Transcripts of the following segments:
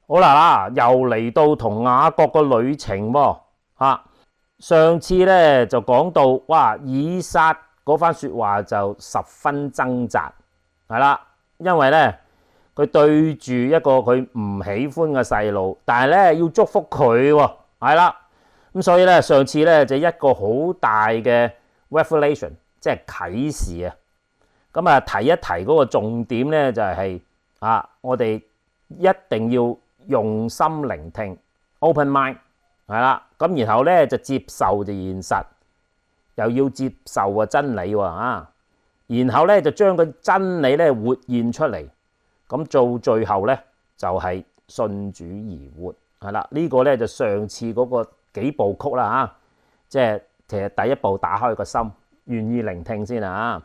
好啦，又嚟到同雅各個旅程喎。上次咧就講到，哇，以撒嗰番說話就十分掙扎，係啦，因為咧佢對住一個佢唔喜歡嘅細路，但係咧要祝福佢喎，係啦，咁所以咧上次咧就一個好大嘅 revelation， 即係啟示啊。咁啊提一提嗰個重點咧就係我哋一定要用心聆聽 ，open mind。係啦，咁然後咧就接受就現實，又要接受真理喎。然後咧就將個真理咧活現出嚟，咁做最後咧就係信主而活。係啦，呢個咧就上次嗰個幾部曲啦。即係其實第一步打開個心，願意聆聽先啊。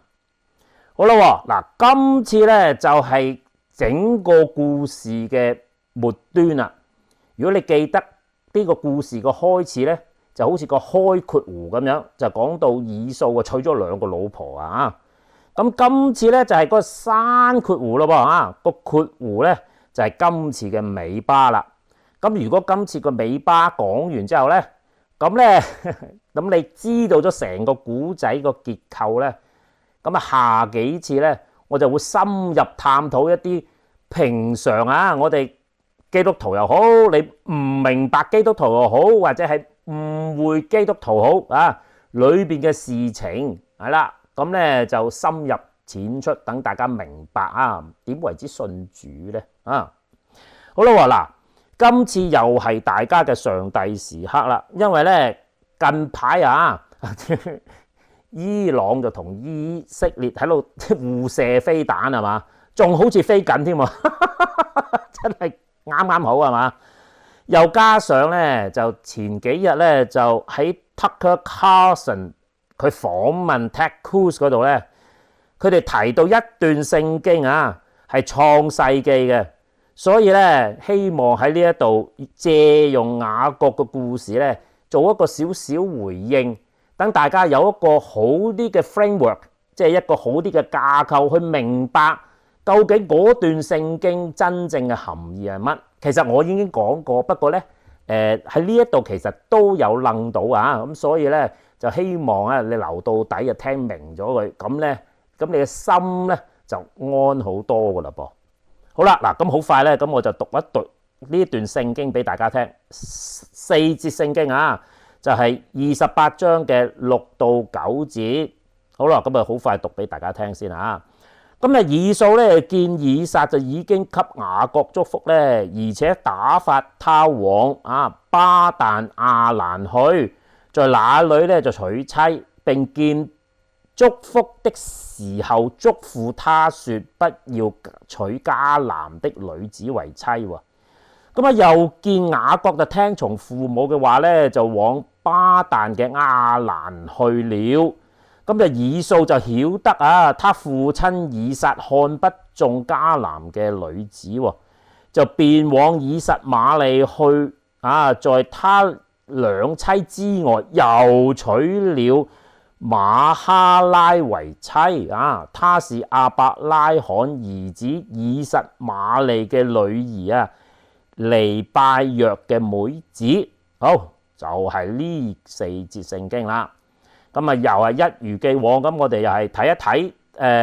好啦，嗱，今次咧就係整個故事嘅末端啦。如果你記得呢個故事個開始咧，就好似個開括弧咁樣，就講到以掃娶咗2個老婆啊。咁今次咧就係個閂括弧咯噃。個括弧咧就係今次嘅尾巴啦。咁如果今次個尾巴講完之後咧，咁咧咁你知道咗成個古仔個結構咧，咁下幾次咧我就會深入探討一啲平常我哋基督徒又好，你唔明白基督徒又好，或者係誤會基督徒好裏邊嘅事情係啦，咁咧就深入淺出，等大家明白點為之信主咧好啦，嗱，今次又係大家嘅上帝時刻啦，因為咧近排伊朗就同以色列喺度互射飛彈係嘛，仲好似飛緊添喎，真係啱啱好係嘛？又加上咧，就前幾日咧就喺 Tucker Carlson 佢訪問 Ted Cruz 嗰度咧，佢哋提到一段聖經係創世記嘅，所以咧希望喺呢一度借用雅各嘅故事咧，做一個少少回應，等大家有一個好啲嘅 framework， 即係一個好啲嘅架構去明白究竟嗰段聖經真正嘅含義係乜。其實我已經講過，不過咧喺呢一度其實都有楞到咁所以咧就希望你留到底就聽明咗佢，咁咧咁你嘅心咧就安好多噶啦噃。好啦，嗱，咁好快咧，咁我就讀一讀呢段聖經俾大家聽，4節聖經就係28章嘅6到9節。好啦，咁啊好快讀俾大家聽先咁以掃咧見以撒就已經給雅各祝福咧，而且打發他往巴旦亞蘭去，在那裡咧就娶妻，並見祝福的時候囑咐他說，不要娶迦南的女子為妻喎。咁又見雅各就聽從父母嘅話咧，就往巴旦嘅亞蘭去了。咁就以掃就曉得他父親以撒看不中迦南嘅女子，就便往以實瑪利去在他2妻之外又娶了馬哈拉為妻她是亞伯拉罕兒子以實瑪利嘅女兒尼拜約嘅妹子。好，就係呢4節聖經啦。咁又係一如既往，咁我哋又係睇一睇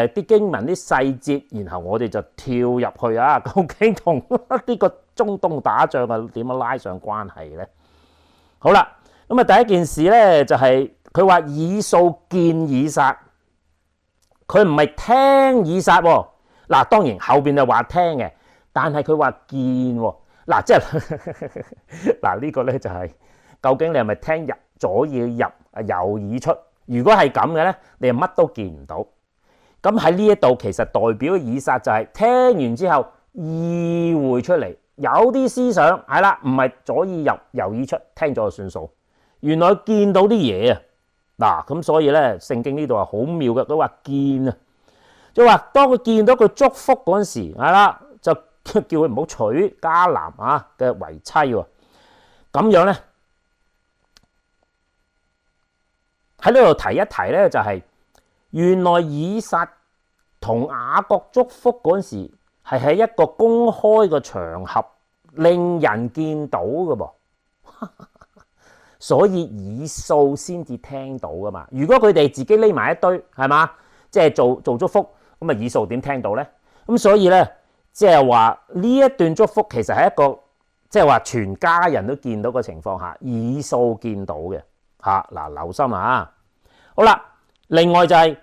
啲經文啲細節，然後我哋就跳入去究竟同呢個中東打仗點樣拉上關係咧？好啦，咁第一件事咧就係佢話以掃見以撒，佢唔係聽以撒喎。嗱，當然後邊就話聽嘅，但係佢話見喎。嗱，即係嗱呢個咧就係究竟你係咪聽入左耳入右耳出？如果係咁嘅咧，你係乜都見唔到。咁喺呢一度其實代表以撒就係聽完之後意會出嚟，有啲思想係啦，唔係左耳入右耳出，聽咗就算數。原來見到啲嘢嗱，咁所以咧聖經呢度係好妙嘅，佢話見即係話當佢見到佢祝福嗰陣時係啦，就叫佢唔好娶迦南嘅為妻喎。咁樣咧。喺呢度提一提咧，就係原來以撒同雅各祝福嗰陣時，係喺一個公開嘅場合令人見到嘅噃，所以以掃先至聽到噶嘛。如果佢哋自己匿埋一堆，係嘛，即係做祝福，咁啊以掃點聽到咧？咁所以咧，即係話呢一段祝福其實係一個即係話全家人都見到嘅情況下，以掃見到嘅嚇。嗱，留心啊！好啦，另外就係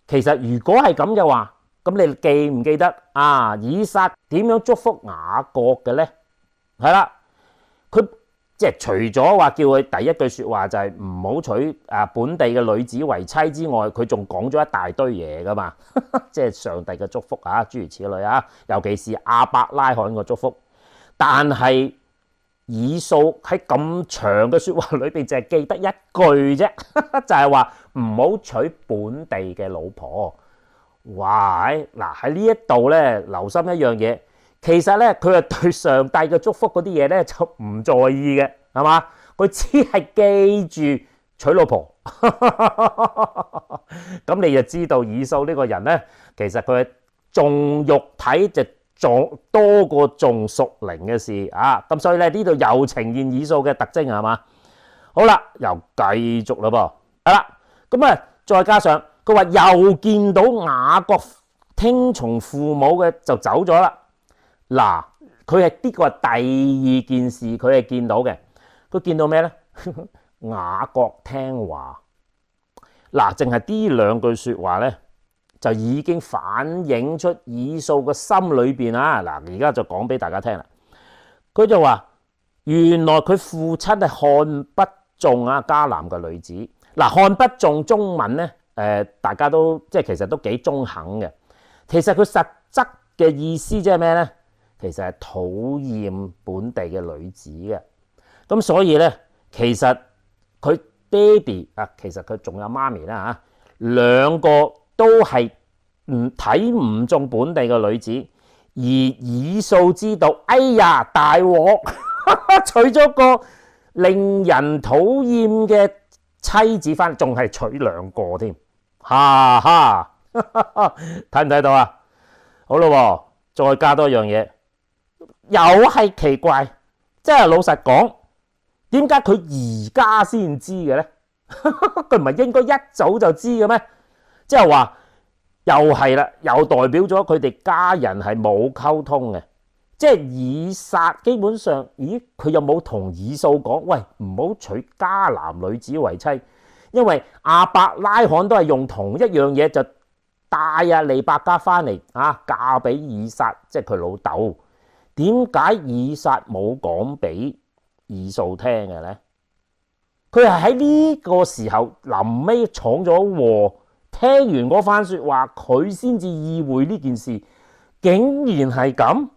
其實如果係咁嘅話，咁你記唔記得啊？以撒點樣祝福雅各嘅咧？係啦，佢即係除咗話叫佢第一句説話就係唔好娶本地嘅女子為妻之外，佢仲講咗一大堆嘢噶嘛，即係上帝嘅祝福啊，諸如此類啊，尤其是亞伯拉罕嘅祝福。但係以掃喺咁長嘅説話裏邊，就係記得一句啫，就係話唔好娶本地嘅老婆。哇！嗱喺呢一度咧，留心一樣嘢。其實咧，佢係對上帝嘅祝福嗰啲嘢咧就唔在意嘅，係嘛？佢只係記住娶老婆。咁你就知道以掃呢個人咧，其實佢係重肉體就多過重屬靈嘅事啊！咁所以咧，呢度又呈現以掃嘅特徵係嘛？好啦，又繼續啦噃，係啦，咁啊再加上佢話又見到雅各聽從父母嘅就走咗啦。嗱，佢係呢個係第二件事，佢係見到嘅。佢見到咩咧？雅各聽話。嗱，淨係呢兩句説話咧，就已經反映出以掃嘅心裏邊啊！嗱，而家就講俾大家聽啦。佢就話：原來佢父親係看不中啊迦南嘅女子。嗱，看不中中文咧，大家都即係其實都幾中肯嘅。其實佢實質嘅意思即係咩咧？其實係討厭本地嘅女子嘅。咁所以咧，其實佢爹哋啊，其實佢仲有媽咪啦嚇，兩個都係睇唔中本地嘅女子，而以掃知道，哎呀大鑊，娶咗個令人討厭嘅妻子翻，仲係娶兩個添，哈哈，睇唔睇到啊？好咯，再加多樣嘢。又係奇怪，即係老實講，點解佢而家先知嘅咧？佢唔係應該一早就知嘅咩？即係話又係啦，又代表咗佢哋家人係冇溝通嘅。即係以撒基本上，咦，佢又冇同以掃講，喂，唔好娶迦南女子為妻，因為亞伯拉罕都係用同一樣嘢就帶阿利百加翻嚟啊，嫁俾以撒，即係佢老豆。點解以撒冇講俾以掃聽嘅咧？佢係喺呢個時候臨尾闖咗禍，聽完嗰番説話，佢先至意會呢件事，竟然係咁。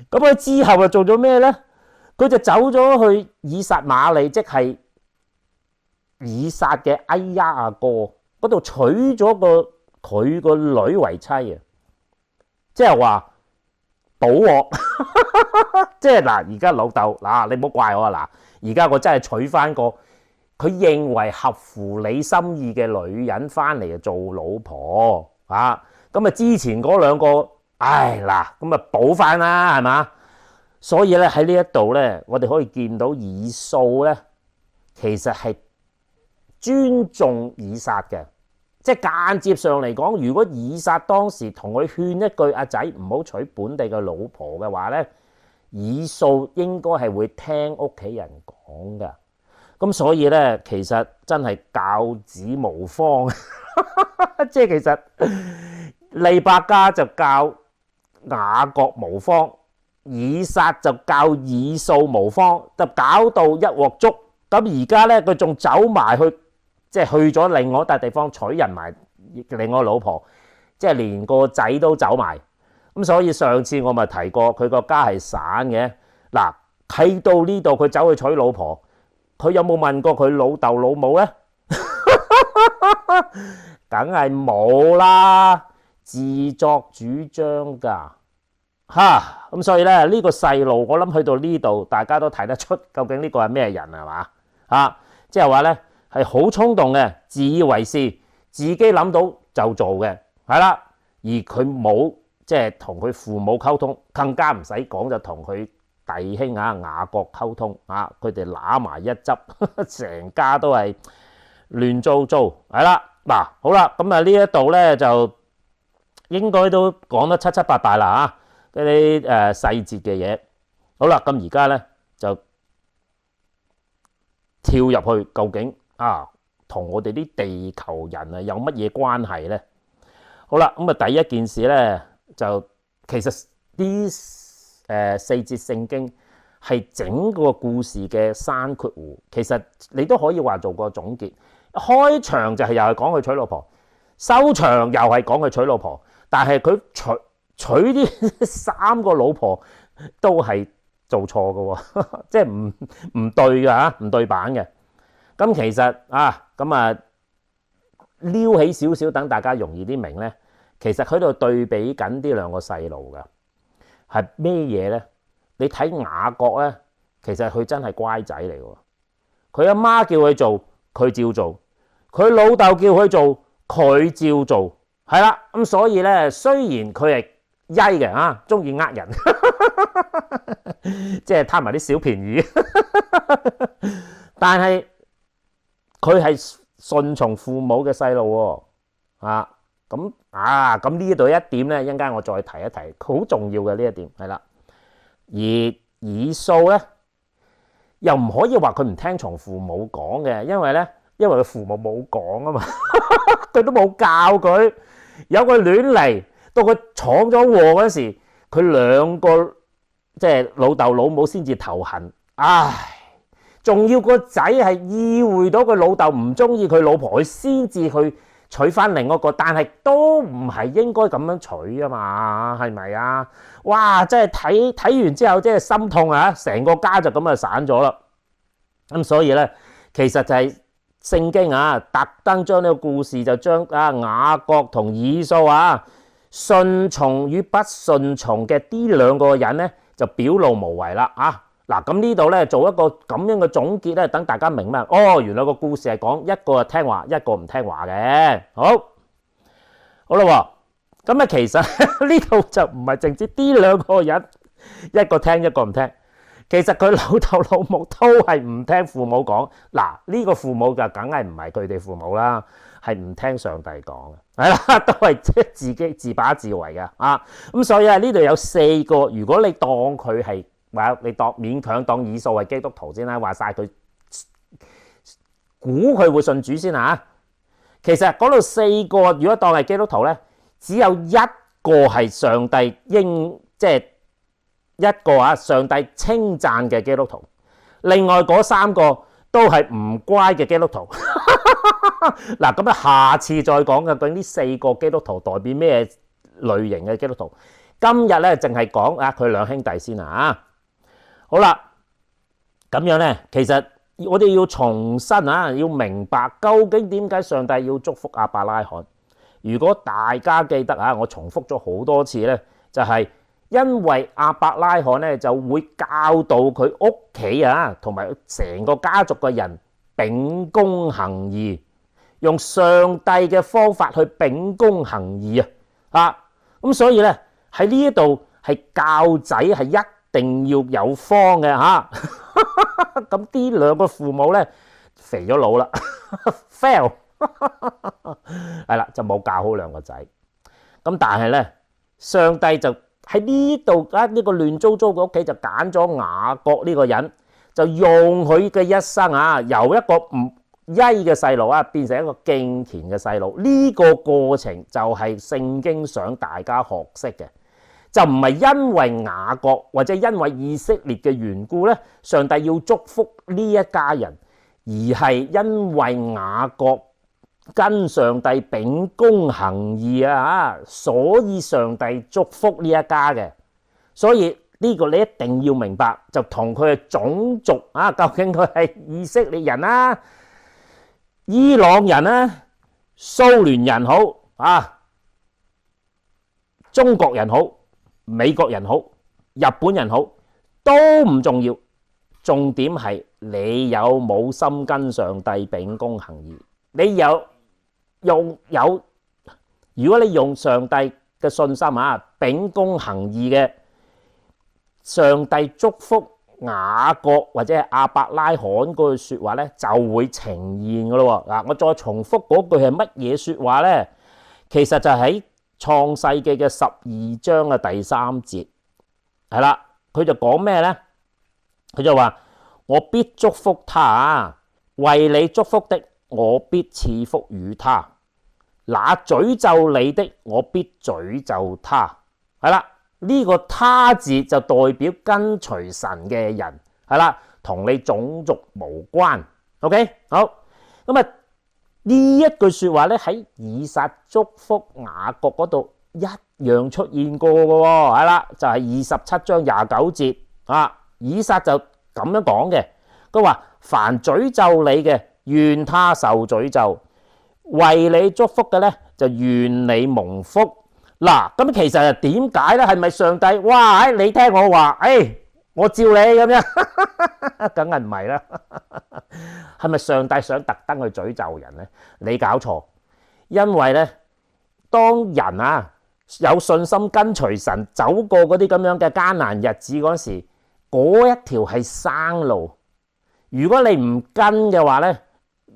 咁佢之後又做咗咩咧？佢就走咗去以撒瑪利，即係以撒嘅哎呀阿哥嗰度娶咗佢個女為妻啊！即係話補鑊，即係嗱，而家老豆嗱，你唔好怪我啊！嗱，而家我真係娶翻個佢認為合乎你心意嘅女人翻嚟做老婆啊！咁啊，之前嗰兩個，唉嗱，咁啊補翻啦，係嘛？所以咧喺呢一度咧，我哋可以見到以掃咧，其實係尊重以撒嘅。即係間接上嚟講，如果以撒當時同佢勸一句阿仔唔好娶本地嘅老婆嘅話咧，以掃應該係會聽屋企人講㗎。咁所以咧，其實真係教子無方，即係其實利百加就教雅各無方，以撒就教以掃無方，就搞到一鑊粥。咁而家咧，佢仲走埋去。即係去咗另外一笪地方娶人埋另外老婆，即係連個仔都走埋。咁所以上次我咪提過，佢個家係散嘅。嗱，睇到呢度佢走去娶老婆，佢有冇問過佢老豆老母咧？梗係冇啦，自作主張㗎。咁所以咧，呢個細路我諗去到呢度，大家都睇得出究竟呢個係咩人係嘛？即係話咧。係好衝動嘅，自以為是，自己諗到就做嘅，係啦。而佢冇即係同佢父母溝通，更加唔使講就同佢弟兄雅各溝通佢哋揦埋一執，成家都係亂糟糟。係啦，嗱好啦，咁呢一度咧就應該都講得七七八八啦嗰啲細節嘅嘢。好啦，咁而家咧就跳入去，究竟同我哋啲地球人有乜嘢關係咧？好啦，咁第一件事咧就其實啲四節聖經係整個故事嘅山括弧，其實你都可以話做個總結。開場就係又係講佢娶老婆，收場又係講佢娶老婆，但係佢娶啲3個老婆都係做錯嘅喎，即係唔對嘅唔對版嘅。咁其實撩起少少，等大家容易啲明咧。其實佢度對比緊啲兩個細路㗎，係咩嘢咧？你睇雅各咧，其實佢真係乖仔嚟喎。佢阿媽叫佢做，佢照做；佢老豆叫佢做，佢照做。係啦，咁所以咧，雖然佢係曳嘅中意呃人，即係貪埋啲小便宜，但係佢係順從父母嘅細路喎。咁呢度一點咧，一陣間我再提一提，好重要嘅呢一點係啦。而以掃咧，又唔可以話佢唔聽從父母講嘅，因為佢父母冇講啊嘛，佢都冇教佢，有佢亂嚟，到佢闖咗禍嗰時，佢兩個即係老豆老母先至頭痕，仲要個仔係意會到佢老豆唔中意佢老婆，佢先至去娶翻另一個，但係都唔係應該咁樣娶啊嘛，係咪啊？哇！真係睇完之後，真係心痛成個家就咁散咗啦。咁所以咧，其實就係聖經特登將呢個故事就將雅各同以掃順從與不順從嘅呢兩個人咧，就表露無遺啦嗱，咁呢度咧做一個咁樣嘅總結咧，等大家明咩？原來個故事係講一個聽話，一個唔聽話嘅。好啦，咁其實呢度就唔係淨止呢兩個人，一個聽一個唔聽。其實佢老豆老母都係唔聽父母講。嗱，呢個父母就梗係唔係佢哋父母啦，係唔聽上帝講嘅，係啦，都係自己自把自為嘅咁所以呢度有4個，如果你當佢係你勉強當以掃係基督徒先啦，話晒佢估佢會信主先其實嗰度4個，如果當係基督徒咧，只有一個係上帝即係一個上帝稱讚嘅基督徒，另外嗰3個都係唔乖嘅基督徒。嗱，咁下次再講嘅，究竟呢4個基督徒代表咩類型嘅基督徒？今日咧淨係講佢兩兄弟先好啦，咁樣咧，其實我哋要重新要明白究竟點解上帝要祝福亞伯拉罕。如果大家記得我重複咗好多次咧，就係因為亞伯拉罕咧就會教導佢屋企同埋成個家族嘅人秉公行義，用上帝嘅方法去秉公行義咁所以咧喺呢一度係教仔係一定要有方嘅咁呢兩個父母咧肥咗腦啦，fail 係啦，就冇教好兩個仔。咁但係咧，上帝就喺呢度呢個亂糟糟嘅屋企就揀咗雅各呢個人，就用佢嘅一生由一個唔曳嘅細路變成一個敬虔嘅細路。呢個過程就係聖經想大家學識嘅。就唔係因為雅各或者因為以色列嘅緣故咧，上帝要祝福呢一家人，而係因為雅各跟上帝秉公行義所以上帝祝福呢一家嘅。所以呢個你一定要明白，就同佢嘅種族究竟佢係以色列人伊朗人蘇聯人好中國人好，美國人好，日本人好，都唔重要，重點係你有冇心跟上帝秉公行義。你如果你用上帝嘅信心秉公行義嘅，上帝祝福雅各或者係亞伯拉罕嗰句説話咧，就會呈現噶咯喎。嗱，我再重複嗰句係乜嘢説話咧？其實就喺創世記嘅12章嘅第3節，係啦，佢就講咩咧？佢就話：我必祝福他，為你祝福的，我必賜福與他；那詛咒你的，我必詛咒他。係啦。呢個他字就代表跟隨神嘅人，係啦，同你種族無關。OK， 好，咁啊呢一句説話咧喺以撒祝福雅各嗰度一樣出現過嘅喎，係啦，就係27章29節啊。以撒就咁樣講嘅，佢話：凡詛咒你嘅，願他受詛咒；為你祝福嘅咧，就願你蒙福。嗱，咁其實點解咧？係咪上帝？哇！你聽我話，我照你咁樣，梗係唔係啦？係咪上帝想特登去詛咒人咧？你搞錯，因為咧，當人啊有信心跟隨神，走過嗰啲咁樣嘅艱難日子嗰時，嗰一條係生路。如果你唔跟嘅話咧，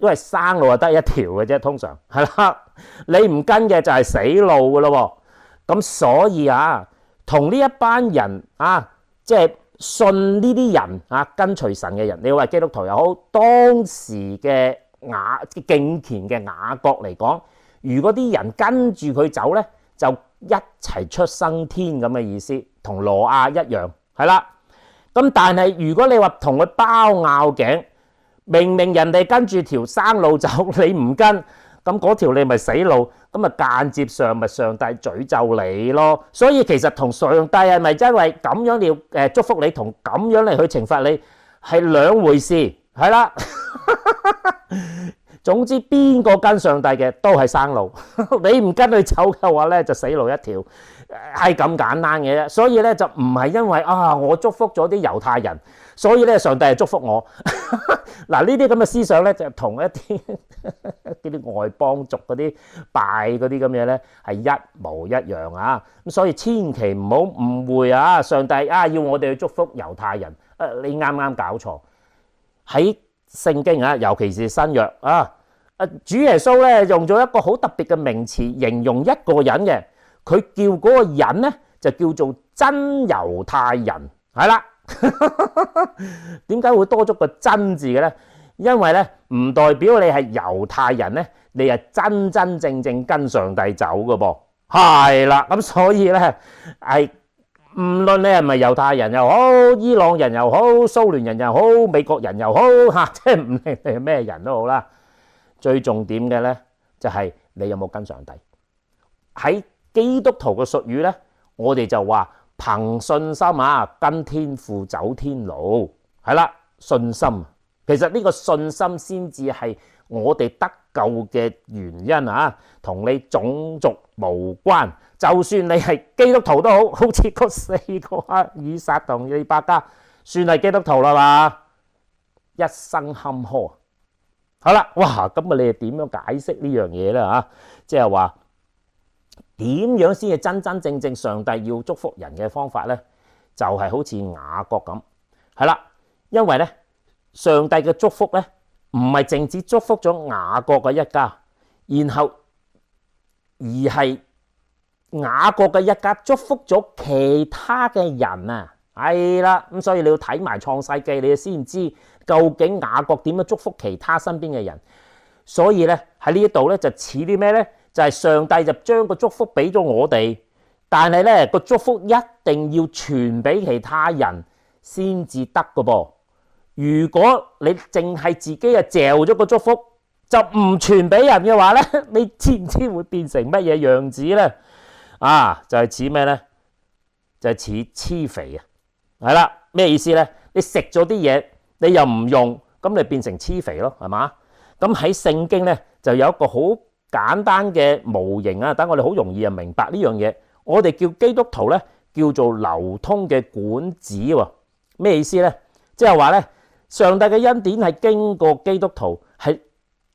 因為生路就得一條嘅啫，通常係啦。你唔跟嘅就係死路噶咯喎。咁所以啊，同呢一班人啊，即係信呢啲人啊，跟隨神嘅人，你話基督徒又好，當時嘅敬虔嘅雅各嚟講，如果啲人跟住佢走咧，就一齊出生天咁嘅意思，同挪亞一樣，係啦。咁但係如果你話同佢包拗頸，明明人哋跟住條生路走，你唔跟，咁嗰條你咪死路，咁啊間接上咪上帝詛咒你咯。所以其實同上帝係咪因為咁樣要祝福你，同咁樣嚟去懲罰你係兩回事，係啦。總之邊個跟上帝嘅都係生路，你唔跟佢走嘅話咧就死路一條，係咁簡單嘅啫。所以咧就唔係因為我祝福咗啲猶太人，所以咧上帝係祝福我。嗱，呢啲咁嘅思想咧就同一啲啲外邦族嗰啲拜嗰啲咁嘢咧係一模一樣啊！咁所以千祈唔好誤會啊！上帝要我哋去祝福猶太人，你啱啱搞錯。喺聖經啊，尤其是新約主耶穌咧用咗一個好特別嘅名詞形容一個人嘅，佢叫嗰個人咧就叫做真猶太人，係啦。點解會多咗個真字嘅咧？因為咧唔代表你係猶太人咧，你係真真正正跟上帝走嘅噃，係啦。咁所以咧係唔論你係咪猶太人又好，伊朗人又好，蘇聯人又好，美國人又好即係唔理你係咩人都好啦。最重點嘅咧就係你有冇跟上帝。喺基督徒嘅術語咧，我哋就話憑信心跟天父走天路，係啦，信心。其實呢個信心先至係我哋得救嘅原因同你種族無關。就算你係基督徒都好，好似嗰4個以撒同利百加，算係基督徒啦嘛，一生坎坷。好啦，哇，咁你係點樣解釋呢樣嘢咧即係話點樣先係真真正正上帝要祝福人嘅方法咧？就係好似雅各咁，係啦，因為咧上帝嘅祝福咧唔係淨止祝福咗雅各嘅一家，然後而係雅各嘅一家祝福咗其他嘅人啊，係啦，咁所以你要睇埋創世記，你先知究竟雅各點樣祝福其他身邊嘅人。所以咧喺呢一度咧就似啲咩咧？就係上帝就將個祝福俾咗我哋，但係咧個祝福一定要傳俾其他人先至得㗎噃。如果你淨係自己嚼咗個祝福，就唔傳俾人嘅話咧，你知唔知會變成乜嘢樣子咧？就係似咩咧？就係似黐肥係啦。咩意思咧？你食咗啲嘢，你又唔用，咁你變成黐肥咯，係嘛？咁喺聖經咧就有一個好簡單嘅模型等我哋好容易明白呢樣嘢。我哋叫基督徒咧叫做流通嘅管子喎。咩意思咧？即係話咧，上帝嘅恩典係經過基督徒係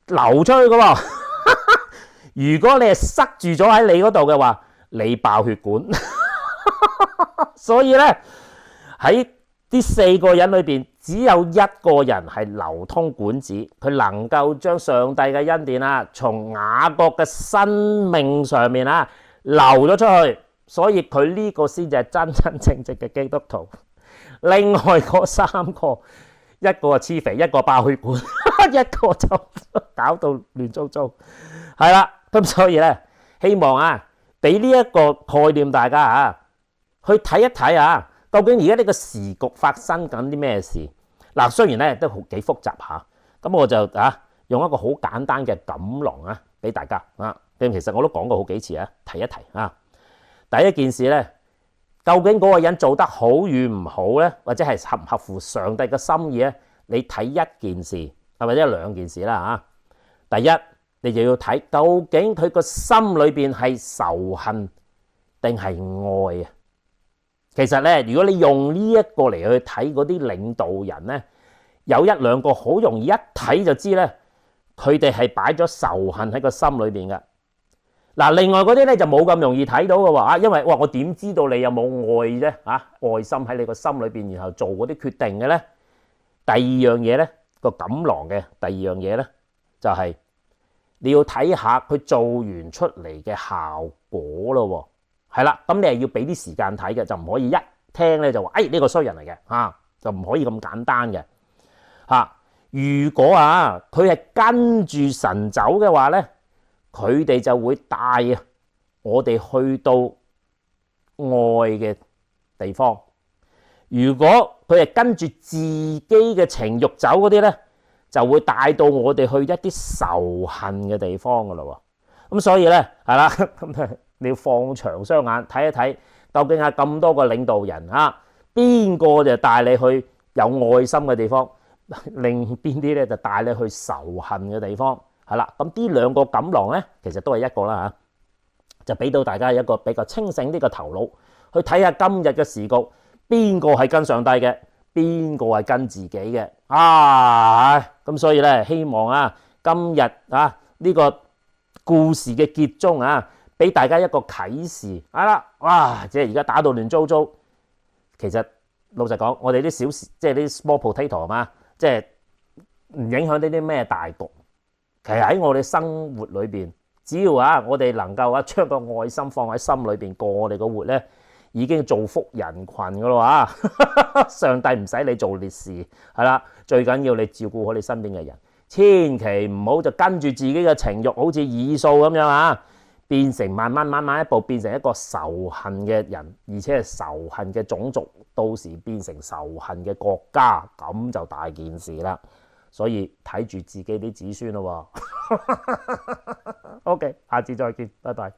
流出去嘅喎。如果你係塞住咗喺你嗰度嘅話，你爆血管所以咧喺呢4個人裏邊，只有一個人係流通管子，佢能夠將上帝嘅恩典啊，從雅各嘅生命上面啊流咗出去，所以佢呢個先至係真真正正嘅基督徒。另外嗰3個，一個黐肥，一個爆血管，一個就搞到亂糟糟，係啦。咁所以咧，希望啊，俾呢一個概念大家啊，去睇一睇啊。究竟而家呢個時局發生緊啲咩事？嗱，雖然咧都幾複雜嚇，咁我就用一個好簡單嘅錦囊啊，俾大家啊。咁其實我都講過好幾次啊，提一提啊。第一件事咧，究竟嗰個人做得好與唔好咧，或者係合唔合乎上帝嘅心意咧？你睇一件事，或者2件事啦嚇。第一，你就要睇究竟佢個心裏邊係仇恨定係愛啊？其實咧，如果你用呢一個嚟去睇嗰啲領導人咧，有1-2個好容易一睇就知咧，佢哋係擺咗仇恨喺個心裏邊嘅。嗱，另外嗰啲咧就冇咁容易睇到嘅喎，因為我點知道你有冇愛啫？愛心喺你個心裏邊，然後做嗰啲決定嘅咧。第二樣嘢咧，個錦囊嘅第二樣嘢咧，就係你要睇下佢做完出嚟嘅效果咯喎。係啦，咁你係要俾啲時間睇嘅，就唔可以一聽咧就話，呢個衰人嚟嘅，就唔可以咁簡單嘅。如果佢係跟住神走嘅話咧，佢哋就會帶我哋去到愛嘅地方。如果佢係跟住自己嘅情慾走嗰啲咧，就會帶到我哋去一啲仇恨嘅地方噶啦喎。咁所以咧，係啦，咁你要放長雙眼睇一睇，究竟係咁多個領導人邊個就帶你去有愛心嘅地方，另邊啲咧就帶你去仇恨嘅地方。係啦，咁呢2個錦囊咧，其實都係一個啦就俾到大家一個比較清醒啲嘅頭腦，去睇下今日嘅時局，邊個係跟上帝嘅，邊個係跟自己嘅咁所以咧，希望今日呢個故事嘅結終俾大家一個啟示。係啦，哇！即係而家打到亂糟糟，其實老實講，我哋啲小即係啲 small potato 即係唔影響呢啲咩大局。其實喺我哋生活裏邊，只要我哋能夠將個愛心放喺心裏邊過我哋個活咧，已經造福人群噶啦上帝唔使你做烈士，係啦，最緊要你照顧好你身邊嘅人，千祈唔好就跟住自己嘅情慾，好似以掃咁樣變成慢慢一步變成一個仇恨嘅人，而且係仇恨嘅種族，到時變成仇恨嘅國家，咁就大件事啦。所以睇住自己啲子孫咯喎。OK，下次再見，拜拜。